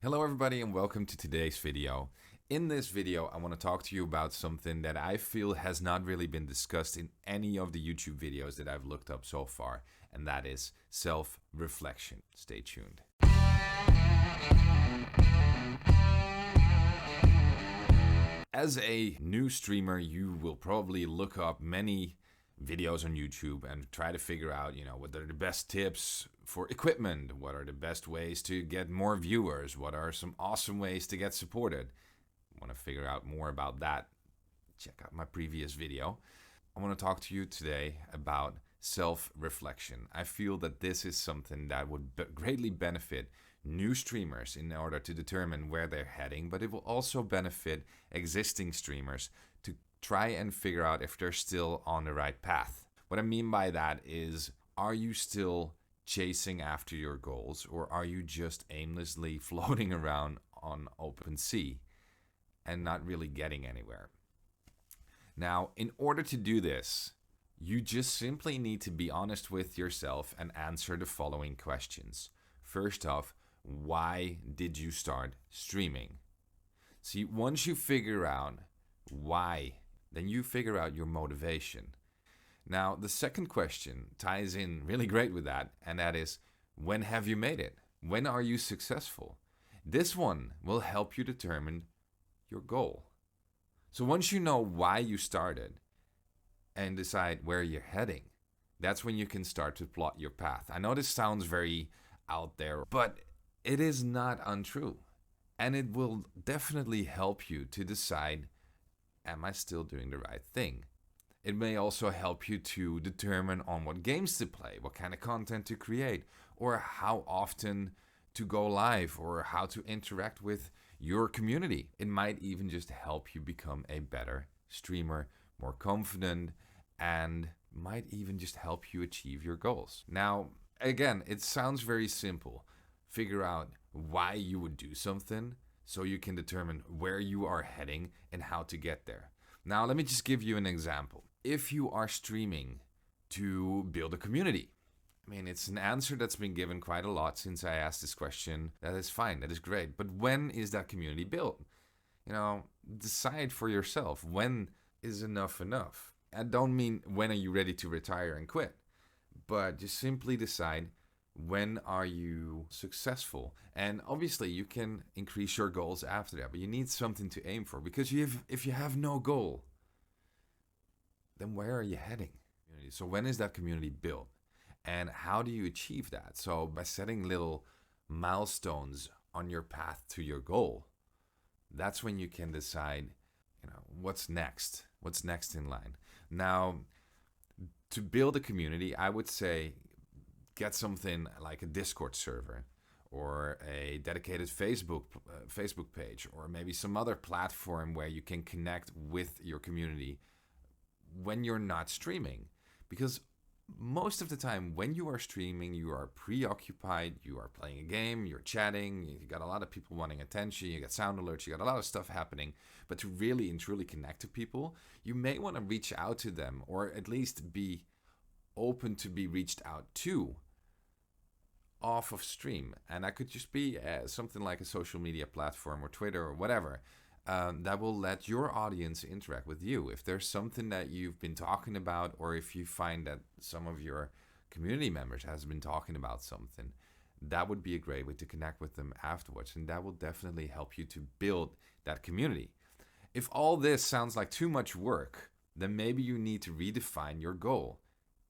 Hello everybody and welcome to today's video. In this video, I want to talk to you about something that I feel has not really been discussed in any of the YouTube videos that I've looked up so far, and that is self-reflection. Stay tuned. As a new streamer, you will probably look up many videos on YouTube and try to figure out, what are the best tips for equipment? What are the best ways to get more viewers? What are some awesome ways to get supported? Want to figure out more about that? Check out my previous video. I want to talk to you today about self-reflection. I feel that this is something that would greatly benefit new streamers in order to determine where they're heading, but it will also benefit existing streamers to try and figure out if they're still on the right path. What I mean by that is, are you still chasing after your goals, or are you just aimlessly floating around on open sea and not really getting anywhere? Now, in order to do this, you just simply need to be honest with yourself and answer the following questions. First off, why did you start streaming? See, once you figure out why, then you figure out your motivation. Now, the second question ties in really great with that, and that is, when have you made it? When are you successful? This one will help you determine your goal. So once you know why you started and decide where you're heading, that's when you can start to plot your path. I know this sounds very out there, but it is not untrue. And it will definitely help you to decide, am I still doing the right thing? It may also help you to determine on what games to play, what kind of content to create, or how often to go live, or how to interact with your community. It might even just help you become a better streamer, more confident, and might even just help you achieve your goals. Now, again, it sounds very simple. Figure out why you would do something so you can determine where you are heading and how to get there. Now, let me just give you an example. If you are streaming to build a community, it's an answer that's been given quite a lot since I asked this question. That is fine, that is great. But when is that community built? Decide for yourself. When is enough enough? I don't mean when are you ready to retire and quit, but just simply decide, when are you successful? And obviously you can increase your goals after that, but you need something to aim for, because if you have no goal, then where are you heading? So when is that community built? And how do you achieve that? So by setting little milestones on your path to your goal, that's when you can decide, what's next? What's next in line? Now, to build a community, I would say get something like a Discord server, or a dedicated Facebook page, or maybe some other platform where you can connect with your community when you're not streaming. Because most of the time when you are streaming, you are preoccupied, you are playing a game, you're chatting, you got a lot of people wanting attention, you got sound alerts, you got a lot of stuff happening. But to really and truly connect to people, you may want to reach out to them, or at least be open to be reached out to off of stream. And that could just be something like a social media platform, or Twitter, or whatever, that will let your audience interact with you. If there's something that you've been talking about, or if you find that some of your community members has been talking about something, that would be a great way to connect with them afterwards, and that will definitely help you to build that community. If all this sounds like too much work, then maybe you need to redefine your goal.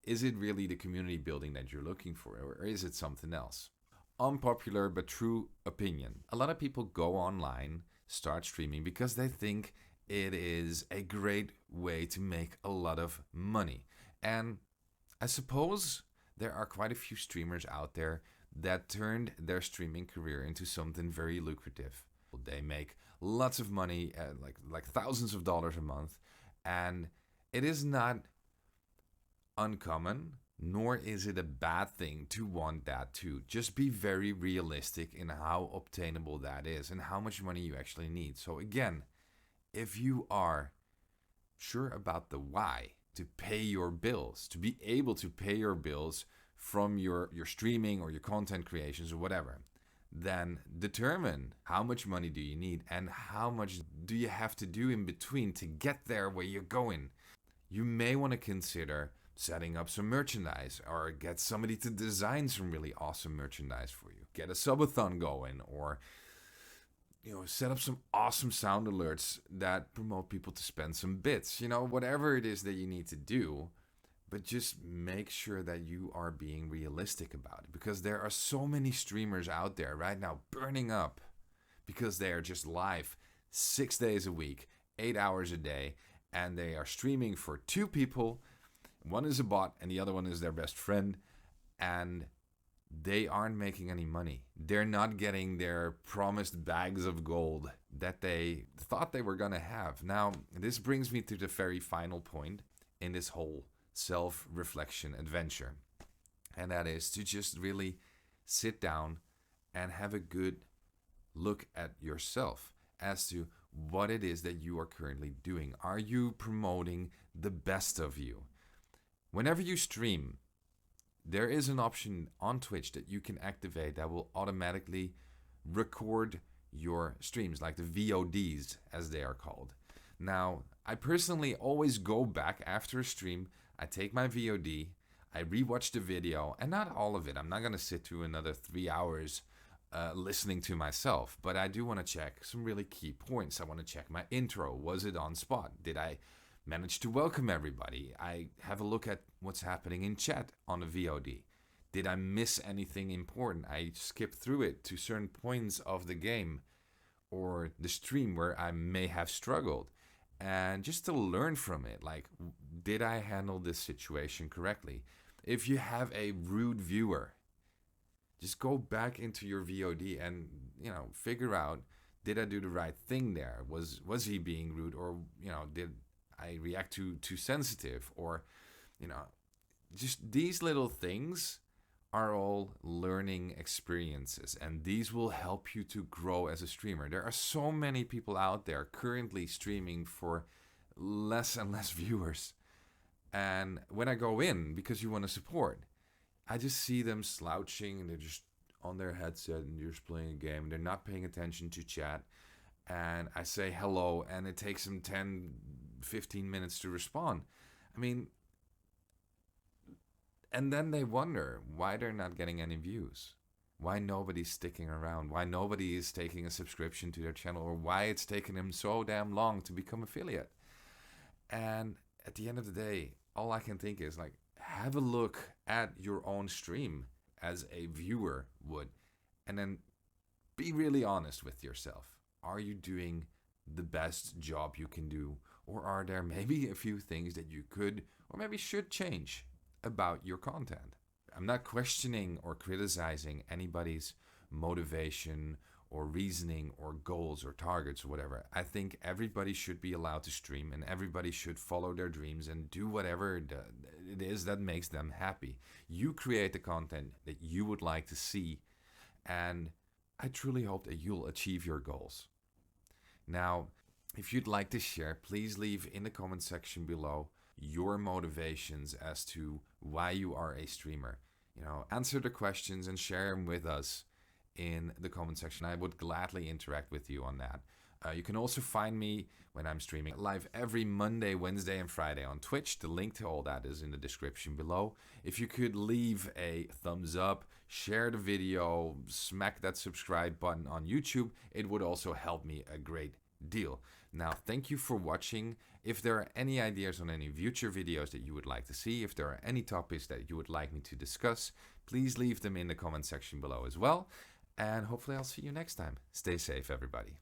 Is it really the community building that you're looking for, or is it something else? Unpopular but true opinion. A lot of people go online, start streaming, because they think it is a great way to make a lot of money. And I suppose there are quite a few streamers out there that turned their streaming career into something very lucrative. They make lots of money, like thousands of dollars a month, and it is not uncommon, nor is it a bad thing to want that too. Just be very realistic in how obtainable that is and how much money you actually need. So again, if you are sure about the why, to pay your bills, to be able to pay your bills from your streaming or your content creations or whatever, then determine how much money do you need and how much do you have to do in between to get there where you're going. You may want to consider setting up some merchandise or get somebody to design some really awesome merchandise for you. Get a subathon going, or set up some awesome sound alerts that promote people to spend some bits. Whatever it is that you need to do, but just make sure that you are being realistic about it, because there are so many streamers out there right now burning up because they are just live 6 days a week, 8 hours a day, and they are streaming for two people. One is a bot and the other one is their best friend, and they aren't making any money. They're not getting their promised bags of gold that they thought they were going to have. Now, this brings me to the very final point in this whole self-reflection adventure. And that is to just really sit down and have a good look at yourself as to what it is that you are currently doing. Are you promoting the best of you? Whenever you stream, there is an option on Twitch that you can activate that will automatically record your streams, like the VODs as they are called. Now, I personally always go back after a stream. I take my VOD, I rewatch the video, and not all of it. I'm not going to sit through another 3 hours listening to myself, but I do want to check some really key points. I want to check my intro. Was it on spot? Did I manage to welcome everybody? I have a look at what's happening in chat on the VOD. Did I miss anything important? I skipped through it to certain points of the game or the stream where I may have struggled. And just to learn from it, like, did I handle this situation correctly? If you have a rude viewer, just go back into your VOD and, figure out, did I do the right thing there? Was he being rude, or, did I react too sensitive? Or, just these little things are all learning experiences, and these will help you to grow as a streamer. There are so many people out there currently streaming for less and less viewers. And when I go in, because you want to support, I just see them slouching and they're just on their headset and they're just playing a game. They're not paying attention to chat. And I say hello and it takes them 10, 15 minutes to respond. And then they wonder why they're not getting any views, why nobody's sticking around, why nobody is taking a subscription to their channel, or why it's taken them so damn long to become affiliate. And at the end of the day, all I can think is, have a look at your own stream as a viewer would, and then be really honest with yourself. Are you doing the best job you can do, or are there maybe a few things that you could or maybe should change about your content? I'm not questioning or criticizing anybody's motivation or reasoning or goals or targets or whatever. I think everybody should be allowed to stream, and everybody should follow their dreams and do whatever it is that makes them happy. You create the content that you would like to see, and I truly hope that you'll achieve your goals. Now, if you'd like to share, please leave in the comment section below your motivations as to why you are a streamer. Answer the questions and share them with us in the comment section. I would gladly interact with you on that. You can also find me when I'm streaming live every Monday, Wednesday, and Friday on Twitch. The link to all that is in the description below. If you could leave a thumbs up, share the video, smack that subscribe button on YouTube, it would also help me a great deal. Now, thank you for watching. If there are any ideas on any future videos that you would like to see, if there are any topics that you would like me to discuss, please leave them in the comment section below as well. And hopefully I'll see you next time. Stay safe, everybody.